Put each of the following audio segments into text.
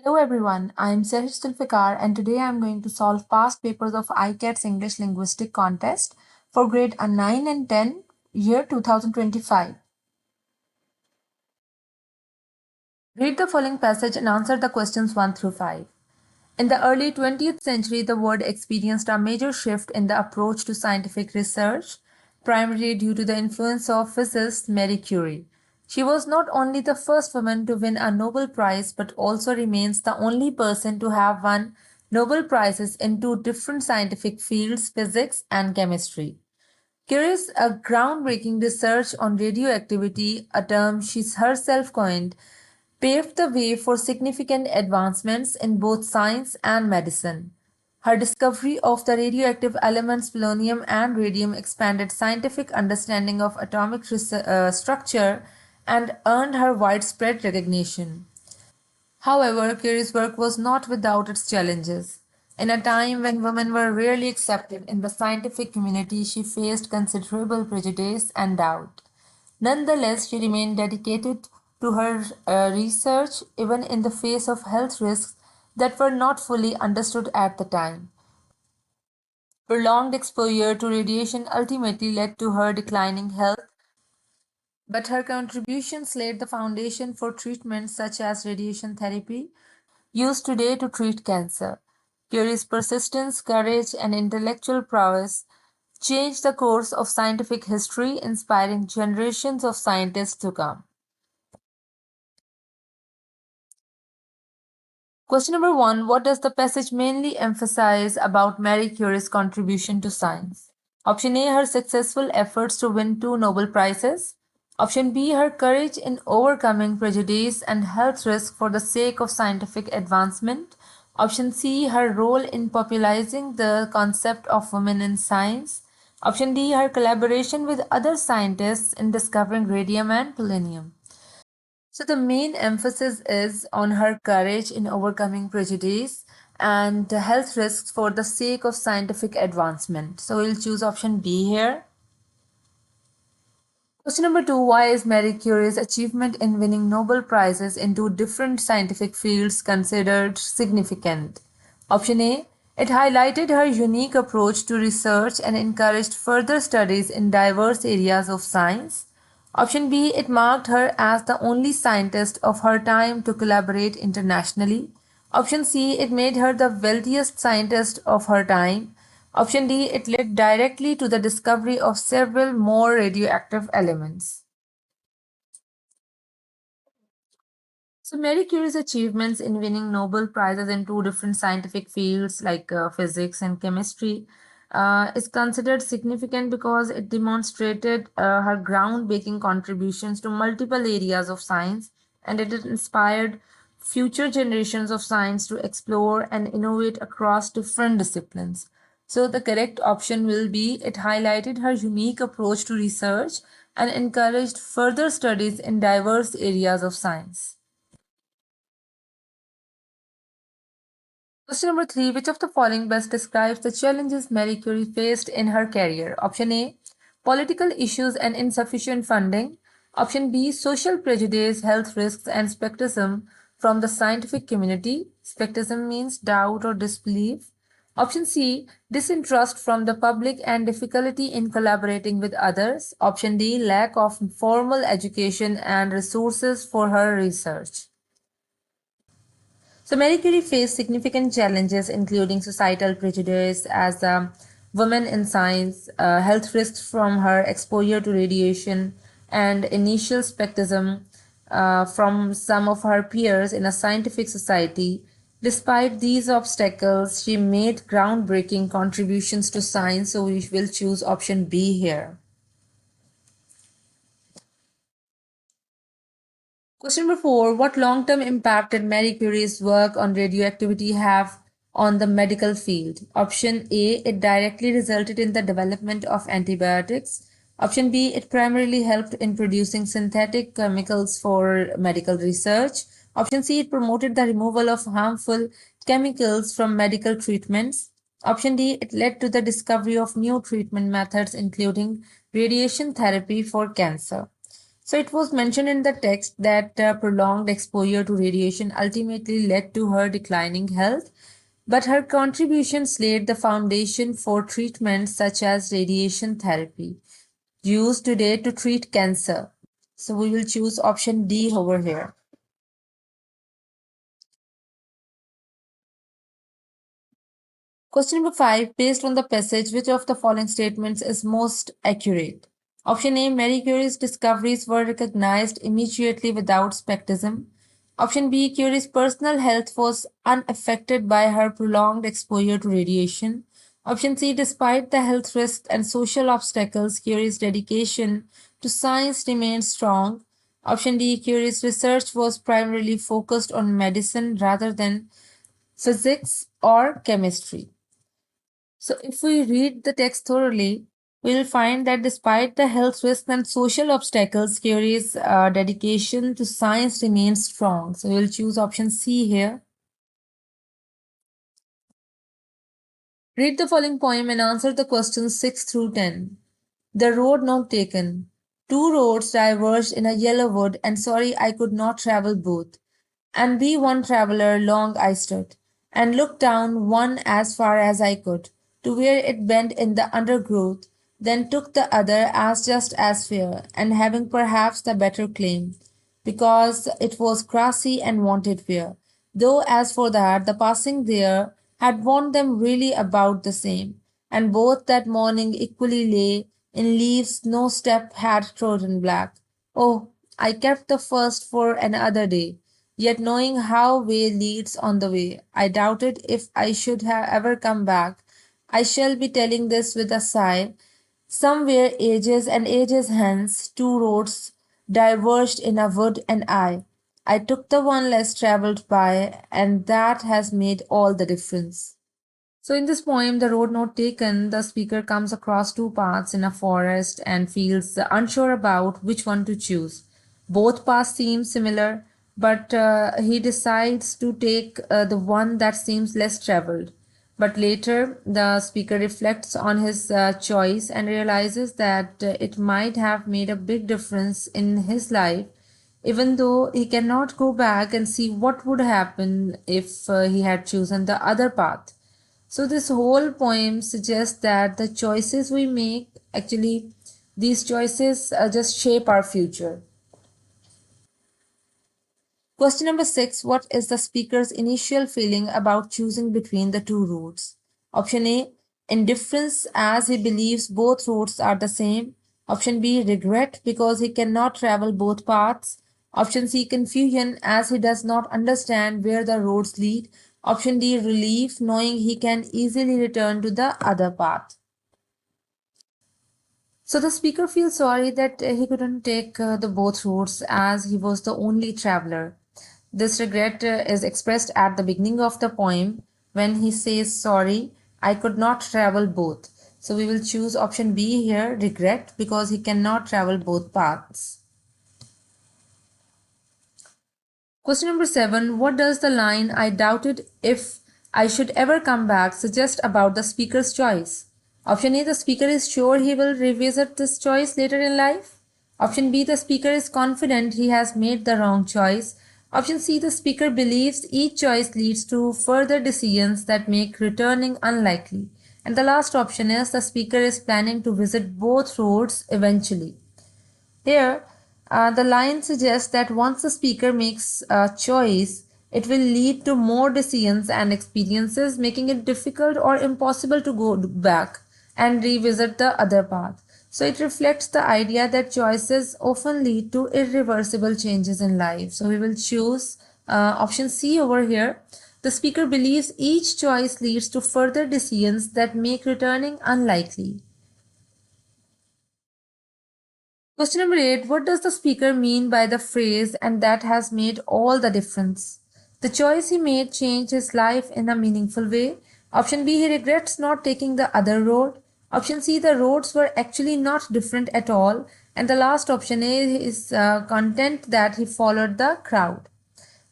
Hello everyone, I am Serish Zulfikar and today I am going to solve past papers of ICATS English Linguistic Contest for grade 9 and 10, year 2025. Read the following passage and answer the questions 1 through 5. In the early 20th century, the world experienced a major shift in the approach to scientific research, primarily due to the influence of physicist Marie Curie. She was not only the first woman to win a Nobel Prize but also remains the only person to have won Nobel Prizes in two different scientific fields, physics and chemistry. Curie's groundbreaking research on radioactivity, a term she herself coined, paved the way for significant advancements in both science and medicine. Her discovery of the radioactive elements polonium and radium expanded scientific understanding of atomic structure and earned her widespread recognition. However, Curie's work was not without its challenges. In a time when women were rarely accepted in the scientific community, she faced considerable prejudice and doubt. Nonetheless, she remained dedicated to her research even in the face of health risks that were not fully understood at the time. Prolonged exposure to radiation ultimately led to her declining health, but her contributions laid the foundation for treatments such as radiation therapy, used today to treat cancer. Curie's persistence, courage, and intellectual prowess changed the course of scientific history, inspiring generations of scientists to come. Question number 1. What does the passage mainly emphasize about Marie Curie's contribution to science? Option A. Her successful efforts to win two Nobel Prizes. Option B. Her courage in overcoming prejudice and health risk for the sake of scientific advancement. Option C. Her role in popularizing the concept of women in science. Option D. Her collaboration with other scientists in discovering radium and polonium. So the main emphasis is on her courage in overcoming prejudice and health risks for the sake of scientific advancement. So we'll choose option B here. Question number 2. Why is Marie Curie's achievement in winning Nobel Prizes in two different scientific fields considered significant? Option A. It highlighted her unique approach to research and encouraged further studies in diverse areas of science. Option B. It marked her as the only scientist of her time to collaborate internationally. Option C. It made her the wealthiest scientist of her time. Option D. It led directly to the discovery of several more radioactive elements. So Marie Curie's achievements in winning Nobel Prizes in two different scientific fields like physics and chemistry is considered significant because it demonstrated her groundbreaking contributions to multiple areas of science, and it inspired future generations of science to explore and innovate across different disciplines. So the correct option will be it highlighted her unique approach to research and encouraged further studies in diverse areas of science. Question number 3. Which of the following best describes the challenges Marie Curie faced in her career? Option A. Political issues and insufficient funding. Option B. Social prejudice, health risks, and skepticism from the scientific community. Skepticism means doubt or disbelief. Option C. Disinterest from the public and difficulty in collaborating with others. Option D. Lack of formal education and resources for her research. So Marie Curie faced significant challenges, including societal prejudice as a woman in science, health risks from her exposure to radiation, and initial skepticism from some of her peers in a scientific society. Despite these obstacles, she made groundbreaking contributions to science, so we will choose option B here. Question number 4. What long-term impact did Marie Curie's work on radioactivity have on the medical field? Option A. It directly resulted in the development of antibiotics. Option B. It primarily helped in producing synthetic chemicals for medical research. Option C. It promoted the removal of harmful chemicals from medical treatments. Option D. It led to the discovery of new treatment methods, including radiation therapy for cancer. So it was mentioned in the text that prolonged exposure to radiation ultimately led to her declining health, but her contributions laid the foundation for treatments such as radiation therapy, used today to treat cancer. So we will choose option D over here. Question number 5. Based on the passage, which of the following statements is most accurate? Option A. Marie Curie's discoveries were recognized immediately without skepticism. Option B. Curie's personal health was unaffected by her prolonged exposure to radiation. Option C. Despite the health risks and social obstacles, Curie's dedication to science remained strong. Option D. Curie's research was primarily focused on medicine rather than physics or chemistry. So, if we read the text thoroughly, we'll find that despite the health risks and social obstacles, Curie's dedication to science remains strong. So, we'll choose option C here. Read the following poem and answer the questions 6 through 10. The road not taken. Two roads diverged in a yellow wood, and sorry I could not travel both. And be one traveller long I stood, and looked down one as far as I could, to where it bent in the undergrowth, then took the other as just as fair, and having perhaps the better claim, because it was grassy and wanted wear. Though as for that, the passing there had warned them really about the same, and both that morning equally lay in leaves no step had trodden black. Oh, I kept the first for another day. Yet knowing how way leads on the way, I doubted if I should have ever come back. I shall be telling this with a sigh. Somewhere ages and ages hence, two roads diverged in a wood, and I took the one less travelled by, and that has made all the difference. So, in this poem, The Road Not Taken, the speaker comes across two paths in a forest and feels unsure about which one to choose. Both paths seem similar, but he decides to take the one that seems less traveled. But later, the speaker reflects on his choice and realizes that it might have made a big difference in his life, even though he cannot go back and see what would happen if he had chosen the other path. So, this whole poem suggests that the choices we make actually, these choices just shape our future. Question number 6. What is the speaker's initial feeling about choosing between the two routes? Option A. Indifference, as he believes both routes are the same. Option B. Regret, because he cannot travel both paths. Option C. Confusion, as he does not understand where the roads lead. Option D. Relief, knowing he can easily return to the other path. So the speaker feels sorry that he couldn't take the both routes as he was the only traveler. This regret is expressed at the beginning of the poem when he says, sorry, I could not travel both. So we will choose option B here, regret, because he cannot travel both paths. Question number 7. What does the line, I doubted if I should ever come back, suggest about the speaker's choice? Option A. The speaker is sure he will revisit this choice later in life. Option B. The speaker is confident he has made the wrong choice. Option C. The speaker believes each choice leads to further decisions that make returning unlikely. And the last option is the speaker is planning to visit both roads eventually. Here, the line suggests that once the speaker makes a choice, it will lead to more decisions and experiences, making it difficult or impossible to go back and revisit the other path. So, it reflects the idea that choices often lead to irreversible changes in life. So, we will choose option C over here. The speaker believes each choice leads to further decisions that make returning unlikely. Question number 8. What does the speaker mean by the phrase, and that has made all the difference? The choice he made changed his life in a meaningful way. Option B. He regrets not taking the other road. Option C. The roads were actually not different at all. And the last option A is content that he followed the crowd.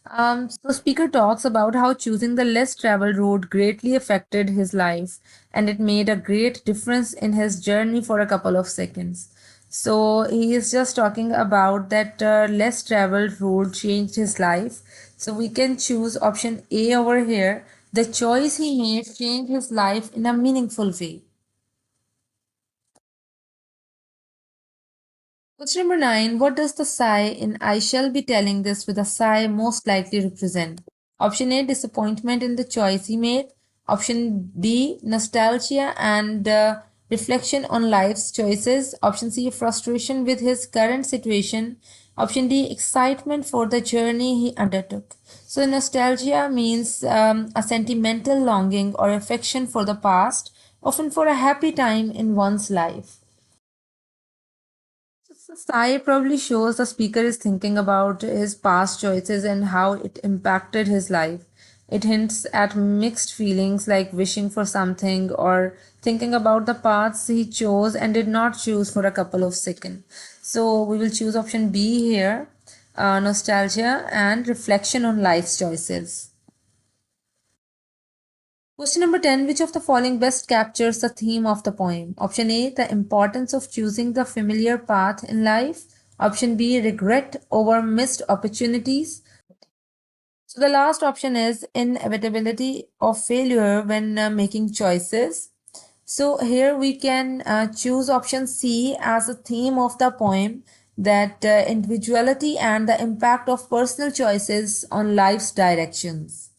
So speaker talks about how choosing the less traveled road greatly affected his life and it made a great difference in his journey for a couple of seconds. So he is just talking about that less traveled road changed his life. So we can choose option A over here. The choice he made changed his life in a meaningful way. Question number 9. What does the sigh in I shall be telling this with a sigh most likely represent? Option A, disappointment in the choice he made. Option B, nostalgia and reflection on life's choices. Option C, frustration with his current situation. Option D, excitement for the journey he undertook. So, nostalgia means a sentimental longing or affection for the past, often for a happy time in one's life. Sai probably shows the speaker is thinking about his past choices and how it impacted his life. It hints at mixed feelings like wishing for something or thinking about the paths he chose and did not choose for a couple of seconds. So we will choose option B here, nostalgia and reflection on life's choices. Question number 10. Which of the following best captures the theme of the poem? Option A, the importance of choosing the familiar path in life. Option B, regret over missed opportunities. So the last option is inevitability of failure when making choices. So here we can choose option C as a theme of the poem, that individuality and the impact of personal choices on life's directions.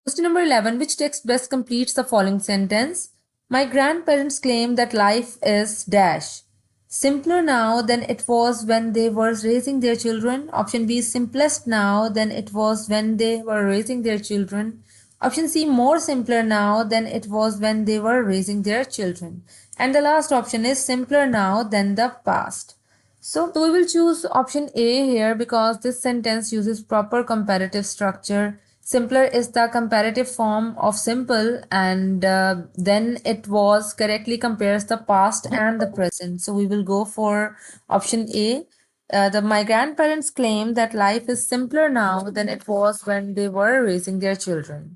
Question number 11. Which text best completes the following sentence? My grandparents claim that life is dash. Simpler now than it was when they were raising their children. Option B, simplest now than it was when they were raising their children. Option C, more simpler now than it was when they were raising their children. And the last option is simpler now than the past. So we will choose option A here because this sentence uses proper comparative structure. Simpler is the comparative form of simple, and then it was correctly compares the past and the present. So we will go for option A. My grandparents claim that life is simpler now than it was when they were raising their children.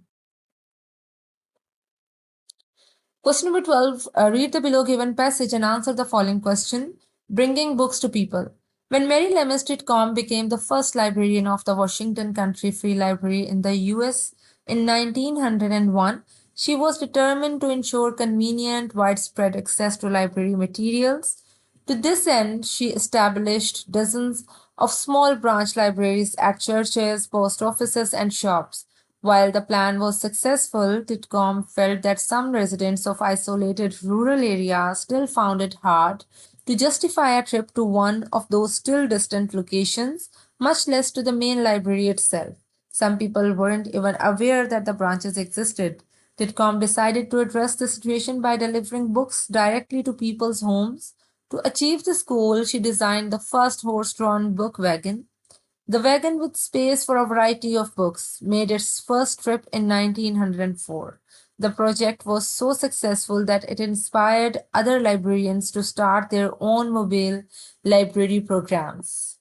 Question number 12. Read the below given passage and answer the following question. Bringing books to people. When Mary Lemons Titcomb became the first librarian of the Washington County Free Library in the US in 1901, she was determined to ensure convenient, widespread access to library materials. To this end, she established dozens of small branch libraries at churches, post offices, and shops. While the plan was successful, Titcomb felt that some residents of isolated rural areas still found it hard to justify a trip to one of those still distant locations, much less to the main library itself. Some people weren't even aware that the branches existed. Titcomb decided to address the situation by delivering books directly to people's homes. To achieve this goal, she designed the first horse drawn book wagon. The wagon, with space for a variety of books, made its first trip in 1904. The project was so successful that it inspired other librarians to start their own mobile library programs.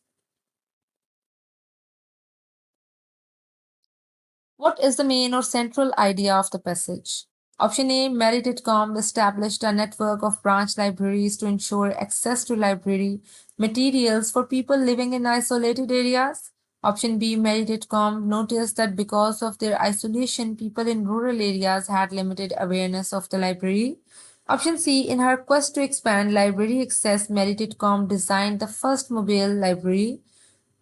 What is the main or central idea of the passage? Option A, Mary Titcomb established a network of branch libraries to ensure access to library materials for people living in isolated areas. Option B, Mary Titcomb noticed that because of their isolation, people in rural areas had limited awareness of the library. Option C, in her quest to expand library access, Mary Titcomb designed the first mobile library.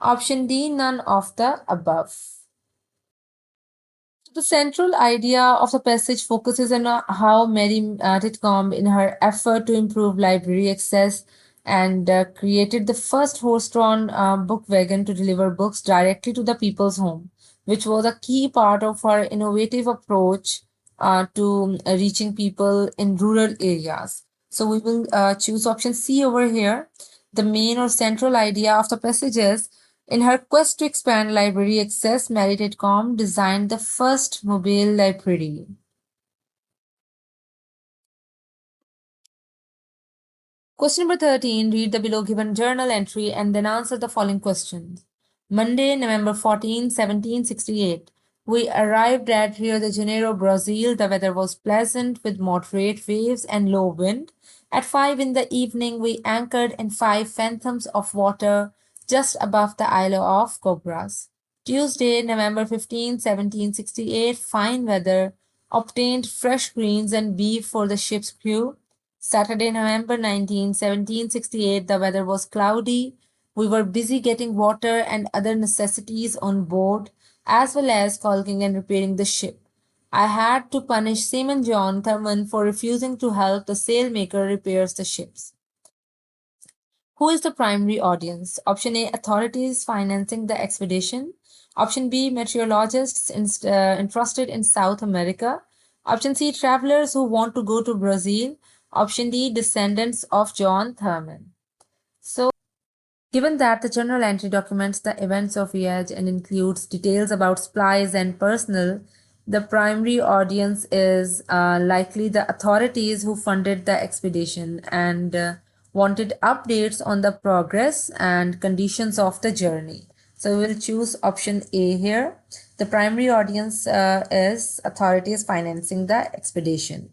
Option D, none of the above. The central idea of the passage focuses on how Mary Titcomb, in her effort to improve library access, and created the first horse-drawn book wagon to deliver books directly to the people's home, which was a key part of her innovative approach to reaching people in rural areas. So we will choose option C over here. The main or central idea of the passage is in her quest to expand library access, Mary Titcomb designed the first mobile library. Question number 13. Read the below given journal entry and then answer the following questions. Monday, November 14, 1768. We arrived at Rio de Janeiro, Brazil. The weather was pleasant with moderate waves and low wind. At 5 in the evening, we anchored in 5 fathoms of water just above the Isle of Cobras. Tuesday, November 15, 1768, fine weather, obtained fresh greens and beef for the ship's crew. Saturday, November 19, 1768, the weather was cloudy. We were busy getting water and other necessities on board, as well as caulking and repairing the ship. I had to punish Seaman John Thurman for refusing to help the sailmaker repairs the ships. Who is the primary audience? Option A, authorities financing the expedition. Option B, meteorologists interested in South America. Option C, travelers who want to go to Brazil. Option D, descendants of John Thurman. So, given that the journal entry documents the events of voyage and includes details about supplies and personnel, the primary audience is likely the authorities who funded the expedition and wanted updates on the progress and conditions of the journey. So we'll choose option A here. The primary audience is authorities financing the expedition.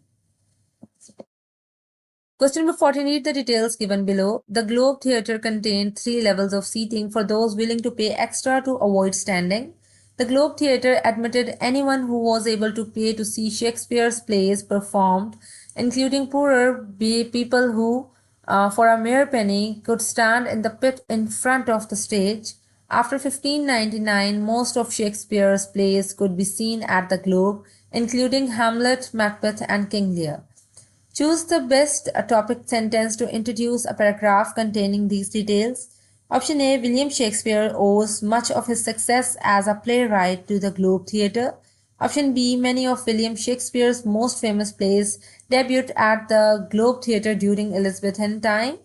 Question number 14. Read the details given below. The Globe Theatre contained 3 levels of seating for those willing to pay extra to avoid standing. The Globe Theatre admitted anyone who was able to pay to see Shakespeare's plays performed, including poorer people who, for a mere penny, could stand in the pit in front of the stage. After 1599, most of Shakespeare's plays could be seen at the Globe, including Hamlet, Macbeth, and King Lear. Choose the best topic sentence to introduce a paragraph containing these details. Option A. William Shakespeare owes much of his success as a playwright to the Globe Theatre. Option B. Many of William Shakespeare's most famous plays debuted at the Globe Theatre during Elizabethan time.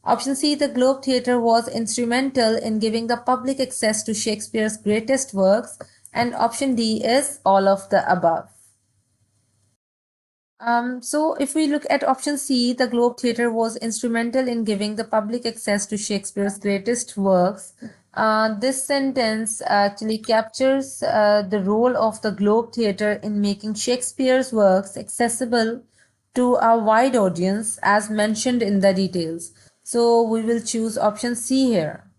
Option C. The Globe Theatre was instrumental in giving the public access to Shakespeare's greatest works. And option D is all of the above. So if we look at option C, the Globe Theatre was instrumental in giving the public access to Shakespeare's greatest works. This sentence actually captures the role of the Globe Theatre in making Shakespeare's works accessible to a wide audience as mentioned in the details. So we will choose option C here.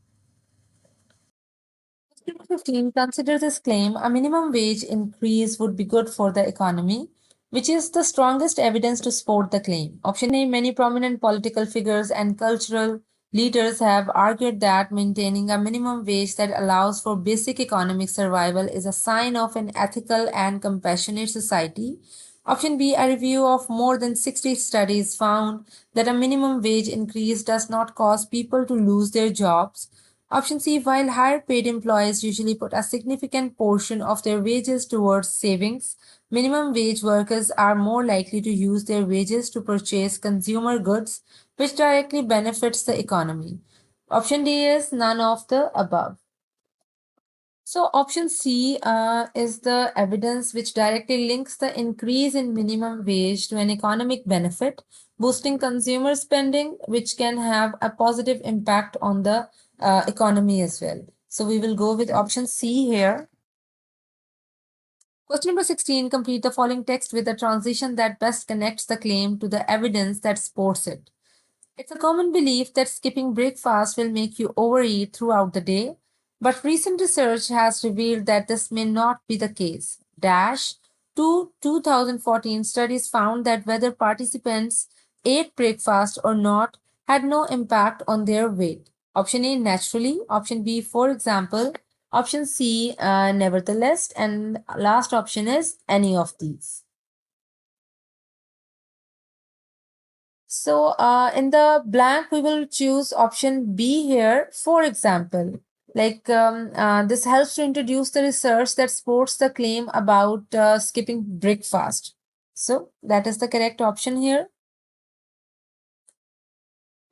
15 considers this claim a minimum wage increase would be good for the economy, which is the strongest evidence to support the claim. Option A. Many prominent political figures and cultural leaders have argued that maintaining a minimum wage that allows for basic economic survival is a sign of an ethical and compassionate society. Option B. A review of more than 60 studies found that a minimum wage increase does not cause people to lose their jobs. Option C. While higher paid employees usually put a significant portion of their wages towards savings, minimum wage workers are more likely to use their wages to purchase consumer goods, which directly benefits the economy. Option D is none of the above. So option C is the evidence which directly links the increase in minimum wage to an economic benefit, boosting consumer spending, which can have a positive impact on the economy as well. So we will go with option C here. Question number 16. Complete the following text with a transition that best connects the claim to the evidence that supports it. It's a common belief that skipping breakfast will make you overeat throughout the day, but recent research has revealed that this may not be the case. Dash 2014 studies found that whether participants ate breakfast or not had no impact on their weight. Option A, naturally. Option B, for example. Option C, nevertheless. And last option is any of these. So in the blank, we will choose option B here. For example, this helps to introduce the research that supports the claim about skipping breakfast. So that is the correct option here.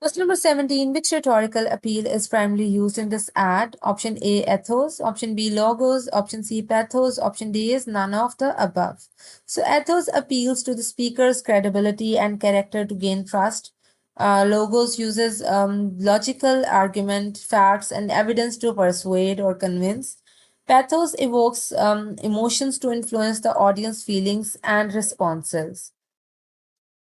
Question number 17. Which rhetorical appeal is primarily used in this ad? Option A, ethos. Option B, logos. Option C, pathos. Option D is none of the above. So ethos appeals to the speaker's credibility and character to gain trust. Logos uses logical argument, facts, and evidence to persuade or convince. Pathos evokes emotions to influence the audience feelings and responses.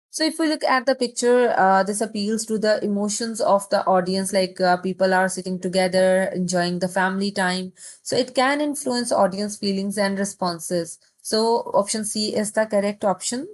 So, if we look at the picture, this appeals to the emotions of the audience, like people are sitting together, enjoying the family time. So, it can influence audience feelings and responses. So, option C is the correct option.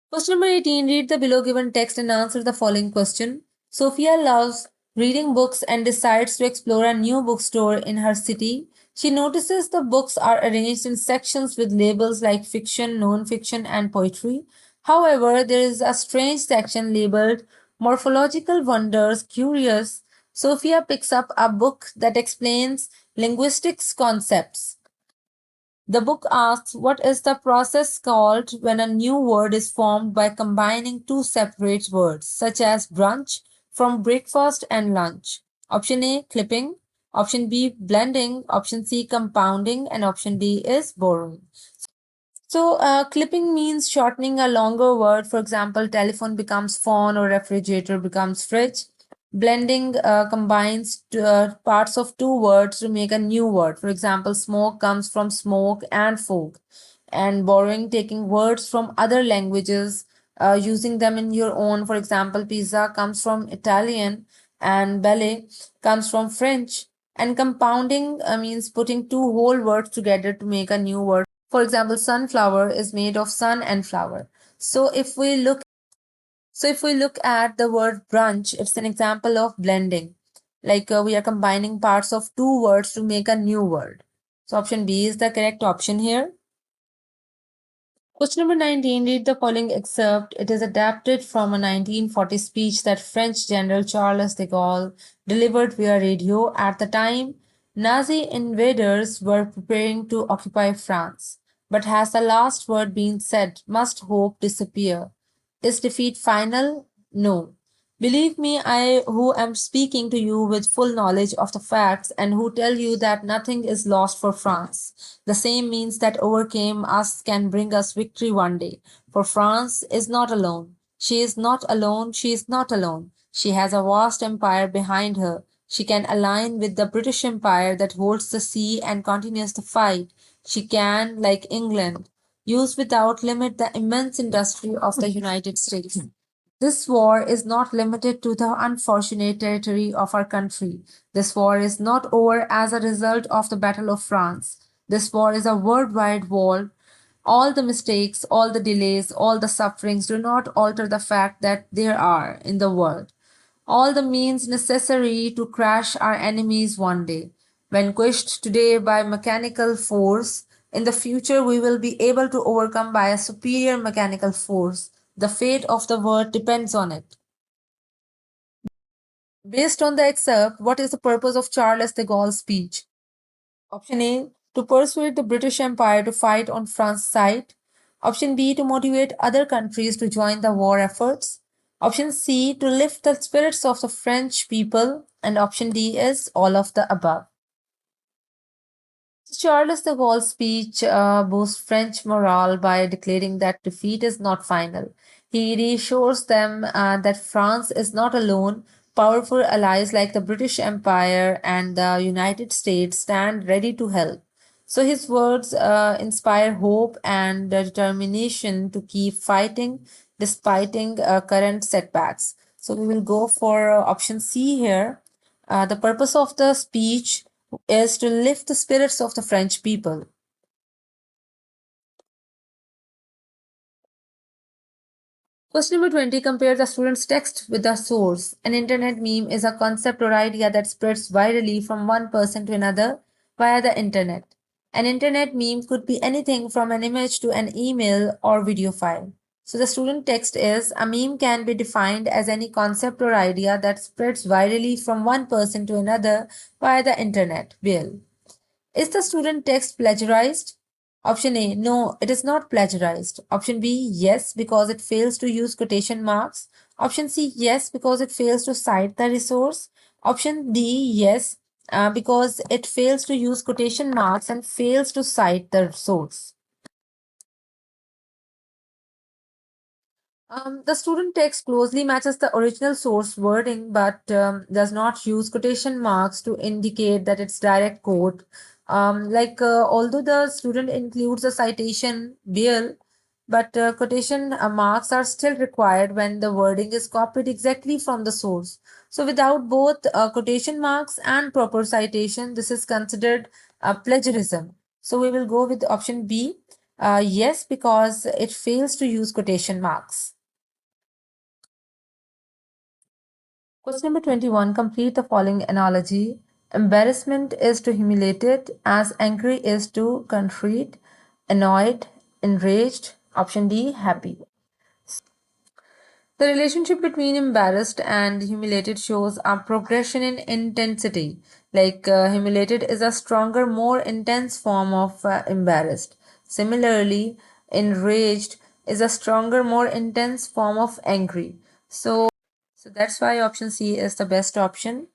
Question number 18. Read the below given text and answer the following question. Sophia loves reading books and decides to explore a new bookstore in her city. She notices the books are arranged in sections with labels like fiction, non fiction, and poetry. However, there is a strange section labeled Morphological Wonders. Curious, Sophia picks up a book that explains linguistics concepts. The book asks what is the process called when a new word is formed by combining two separate words, such as brunch from breakfast and lunch. Option A, clipping. Option B, blending. Option C, compounding. And option D is borrowing. So, clipping means shortening a longer word. For example, telephone becomes phone or refrigerator becomes fridge. Blending combines parts of two words to make a new word. For example, smoke comes from smoke and fog. And borrowing, taking words from other languages, using them in your own. For example, pizza comes from Italian and ballet comes from French. And compounding means putting two whole words together to make a new word. For example, sunflower is made of sun and flower. So if we look at the word brunch, it's an example of blending. Like we are combining parts of two words to make a new word. So option B is the correct option here. Question number 19. Read the following excerpt. It is adapted from a 1940 speech that French General Charles de Gaulle delivered via radio at the time Nazi invaders were preparing to occupy France. But has the last word been said? Must hope disappear? Is defeat final? No. Believe me, I who am speaking to you with full knowledge of the facts and who tell you that nothing is lost for France. The same means that overcame us can bring us victory one day. For France is not alone. She is not alone. She is not alone. She has a vast empire behind her. She can align with the British Empire that holds the sea and continues the fight. She can, like England, use without limit the immense industry of the United States. This war is not limited to the unfortunate territory of our country. This war is not over as a result of the Battle of France. This war is a worldwide war. All the mistakes, all the delays, all the sufferings do not alter the fact that there are in the world all the means necessary to crush our enemies one day. Vanquished today by mechanical force, in the future we will be able to overcome by a superior mechanical force. The fate of the world depends on it. Based on the excerpt, what is the purpose of Charles de Gaulle's speech? Option A, to persuade the British Empire to fight on France's side. Option B, to motivate other countries to join the war efforts. Option C, to lift the spirits of the French people. And option D is all of the above. Charles de Gaulle's speech boosts French morale by declaring that defeat is not final. He reassures them that France is not alone. Powerful allies like the British Empire and the United States stand ready to help. So his words inspire hope and determination to keep fighting despite current setbacks. So we will go for option C here. The purpose of the speech is to lift the spirits of the French people. Question number 20. Compare the student's text with the source. An internet meme is a concept or idea that spreads virally from one person to another via the internet. An internet meme could be anything from an image to an email or video file. So the student text is a meme can be defined as any concept or idea that spreads virally from one person to another via the internet. Bill. Is the student text plagiarized? Option A, no, it is not plagiarized. Option B, yes, because it fails to use quotation marks. Option C, yes, because it fails to cite the resource. Option D, yes, because it fails to use quotation marks and fails to cite the source. The student text closely matches the original source wording but does not use quotation marks to indicate that it's direct quote. Although the student includes a citation bill, but quotation marks are still required when the wording is copied exactly from the source. So, without both quotation marks and proper citation, this is considered plagiarism. So, we will go with option B. Yes, because it fails to use quotation marks. Question number 21. Complete the following analogy. Embarrassment is to humiliated as angry is to contrite, annoyed, enraged. Option D, happy. The relationship between embarrassed and humiliated shows a progression in intensity. Humiliated is a stronger, more intense form of embarrassed. Similarly, enraged is a stronger, more intense form of angry. So that's why option C is the best option.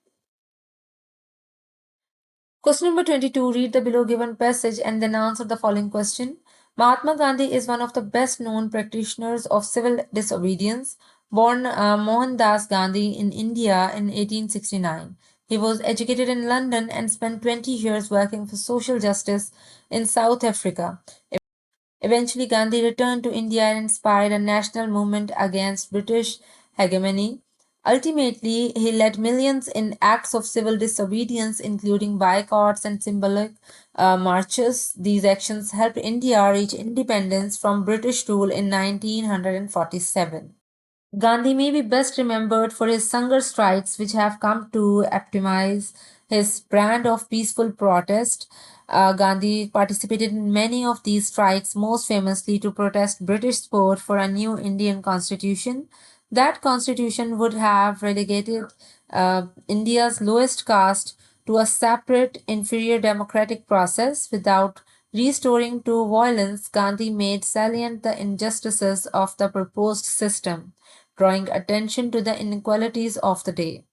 Question number 22. Read the below given passage and then answer the following question. Mahatma Gandhi is one of the best known practitioners of civil disobedience. Born Mohandas Gandhi in India in 1869. He was educated in London and spent 20 years working for social justice in South Africa. Eventually, Gandhi returned to India and inspired a national movement against British hegemony. Ultimately, he led millions in acts of civil disobedience, including boycotts and symbolic marches. These actions helped India reach independence from British rule in 1947. Gandhi may be best remembered for his hunger strikes, which have come to epitomize his brand of peaceful protest. Gandhi participated in many of these strikes, most famously to protest British support for a new Indian constitution. That constitution would have relegated India's lowest caste to a separate, inferior democratic process without restoring to violence. Gandhi made salient the injustices of the proposed system, drawing attention to the inequalities of the day.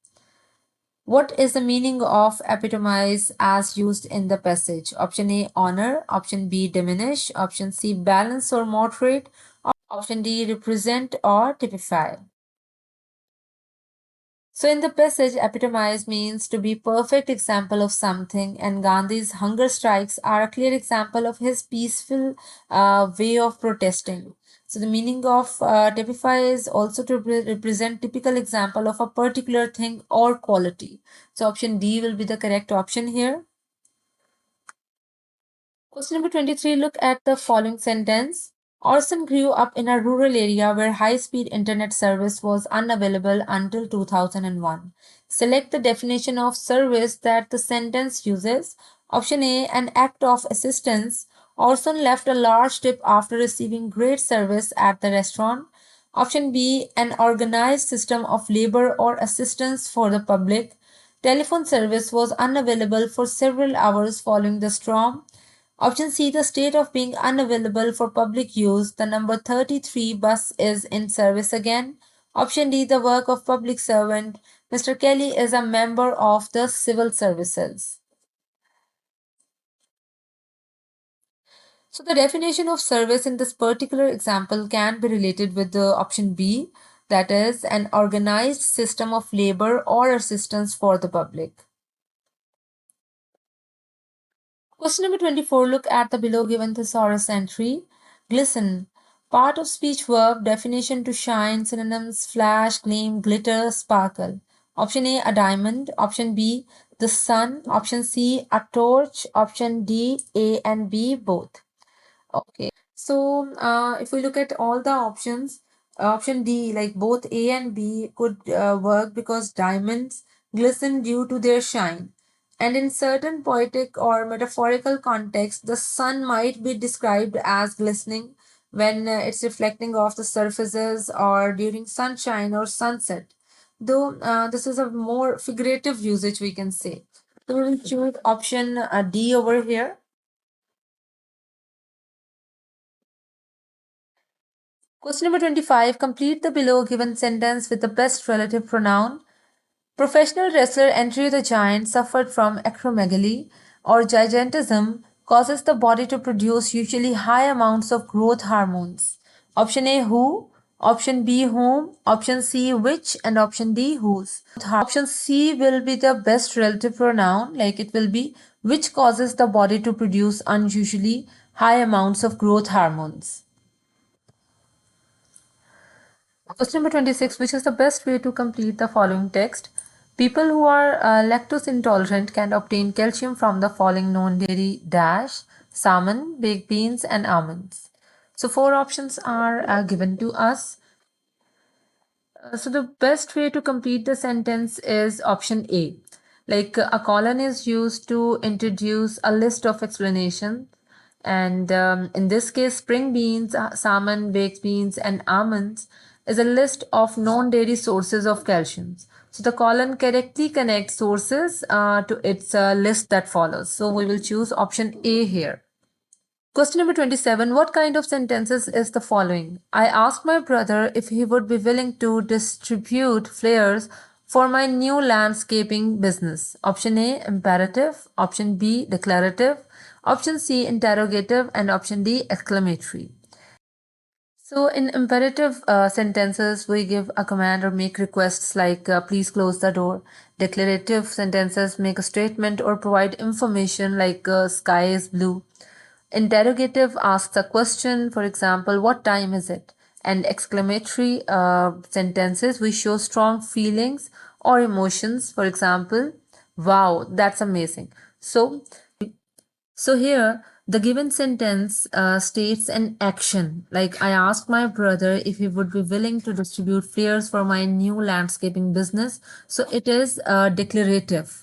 What is the meaning of epitomize as used in the passage? Option A, honor. Option B, diminish. Option C, balance or moderate. Option D, represent or typify. So, in the passage, epitomize means to be perfect example of something, and Gandhi's hunger strikes are a clear example of his peaceful way of protesting. So, the meaning of typify is also to represent typical example of a particular thing or quality. So, option D will be the correct option here. Question number 23. Look at the following sentence. Orson grew up in a rural area where high speed internet service was unavailable until 2001. Select the definition of service that the sentence uses. Option A, an act of assistance. Orson left a large tip after receiving great service at the restaurant. Option B, an organized system of labor or assistance for the public. Telephone service was unavailable for several hours following the storm. Option C, the state of being unavailable for public use. The number 33 bus is in service again. Option D, the work of public servant. Mr. Kelly is a member of the civil services. So the definition of service in this particular example can be related with the option B, that is an organized system of labor or assistance for the public. Question number 24. Look at the below given thesaurus entry. Glisten. Part of speech verb. Definition to shine. Synonyms flash, gleam, glitter, sparkle. Option A, a diamond. Option B, the sun. Option C, a torch. Option D, A and B both. Okay. So if we look at all the options, option D, like both A and B could work because diamonds glisten due to their shine. And in certain poetic or metaphorical contexts, the sun might be described as glistening when it's reflecting off the surfaces or during sunshine or sunset. Though this is a more figurative usage, we can say. So we will choose option D over here. Question number 25. Complete the below given sentence with the best relative pronoun. Professional wrestler Andre the Giant suffered from acromegaly or gigantism causes the body to produce usually high amounts of growth hormones. Option A, who? option B whom, option C which, and option D whose. Option C will be the best relative pronoun, like it will be which causes the body to produce unusually high amounts of growth hormones. Question number 26. Which is the best way to complete the following text? People who are lactose intolerant can obtain calcium from the following non-dairy dash, salmon, baked beans, and almonds. So four options are given to us. So the best way to complete the sentence is option A. Like a colon is used to introduce a list of explanations. And in this case, spring beans, salmon, baked beans, and almonds is a list of non-dairy sources of calcium. So the colon correctly connects sources to its list that follows. So we will choose option A here. Question number 27. What kind of sentences is the following? I asked my brother if he would be willing to distribute flyers for my new landscaping business. Option A, imperative. Option B, declarative. Option C, interrogative. And option D, exclamatory. So in imperative sentences, we give a command or make requests like please close the door. Declarative sentences make a statement or provide information like sky is blue. Interrogative asks a question, for example, what time is it? And exclamatory sentences, we show strong feelings or emotions, for example, wow, that's amazing. So here, the given sentence states an action, like I asked my brother if he would be willing to distribute flyers for my new landscaping business. So it is declarative.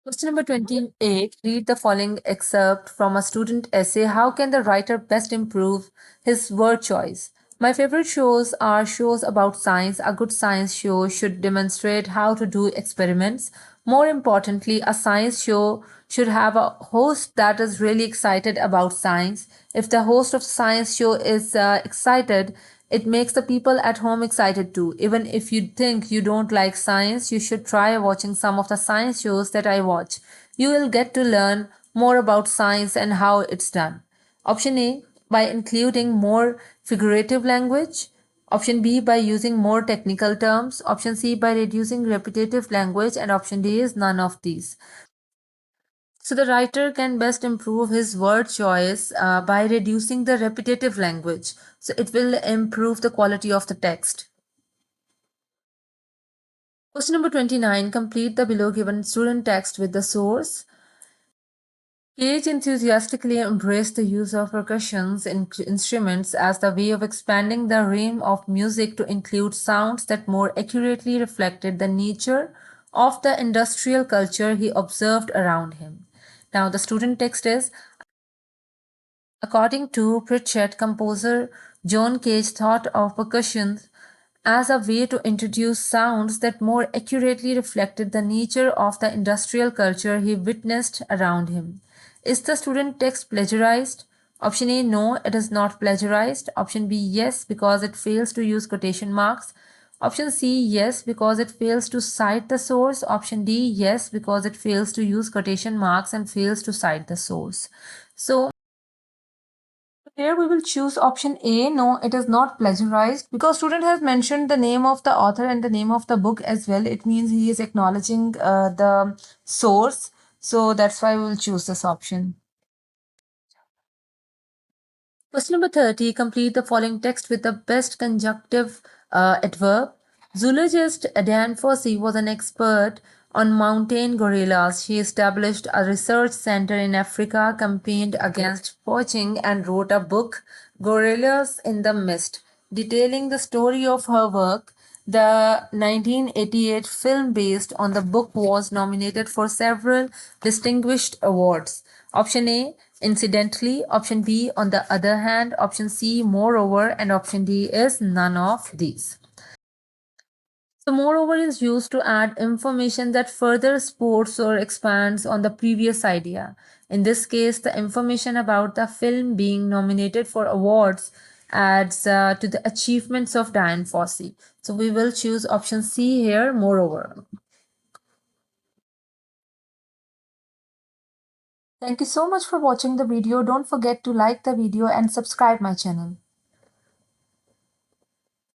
Question number 28. Read the following excerpt from a student essay. How can the writer best improve his word choice? My favorite shows are shows about science. A good science show should demonstrate how to do experiments. More importantly, a science show should have a host that is really excited about science. If the host of science show is excited, it makes the people at home excited too. Even if you think you don't like science, you should try watching some of the science shows that I watch. You will get to learn more about science and how it's done. Option A, by including more figurative language. Option B, by using more technical terms. Option C, by reducing repetitive language. And option D is none of these. So the writer can best improve his word choice by reducing the repetitive language. So it will improve the quality of the text. Question number 29. Complete the below given student text with the source. Cage enthusiastically embraced the use of percussions instruments as the way of expanding the realm of music to include sounds that more accurately reflected the nature of the industrial culture he observed around him. Now, the student text is according to Pritchett, composer John Cage thought of percussion as a way to introduce sounds that more accurately reflected the nature of the industrial culture he witnessed around him. Is the student text plagiarized? Option A, no, it is not plagiarized. Option B, yes, because it fails to use quotation marks. Option C, yes, because it fails to cite the source. Option D, yes, because it fails to use quotation marks and fails to cite the source. So here we will choose option A. No, it is not plagiarized because student has mentioned the name of the author and the name of the book as well. It means he is acknowledging the source. So that's why we will choose this option. Question number 30. Complete the following text with the best conjunctive adverb. Zoologist Dan Fossey was an expert on mountain gorillas. He established a research center in Africa, campaigned against poaching, and wrote a book, Gorillas in the Mist, detailing the story of her work. The 1988 film based on the book was nominated for several distinguished awards. Option A, incidentally. Option B, on the other hand. Option C, moreover. And option D is none of these. So, moreover is used to add information that further supports or expands on the previous idea. In this case, the information about the film being nominated for awards adds to the achievements of Dian Fossey. So, we will choose option C here, moreover. Thank you so much for watching the video. Don't forget to like the video and subscribe my channel.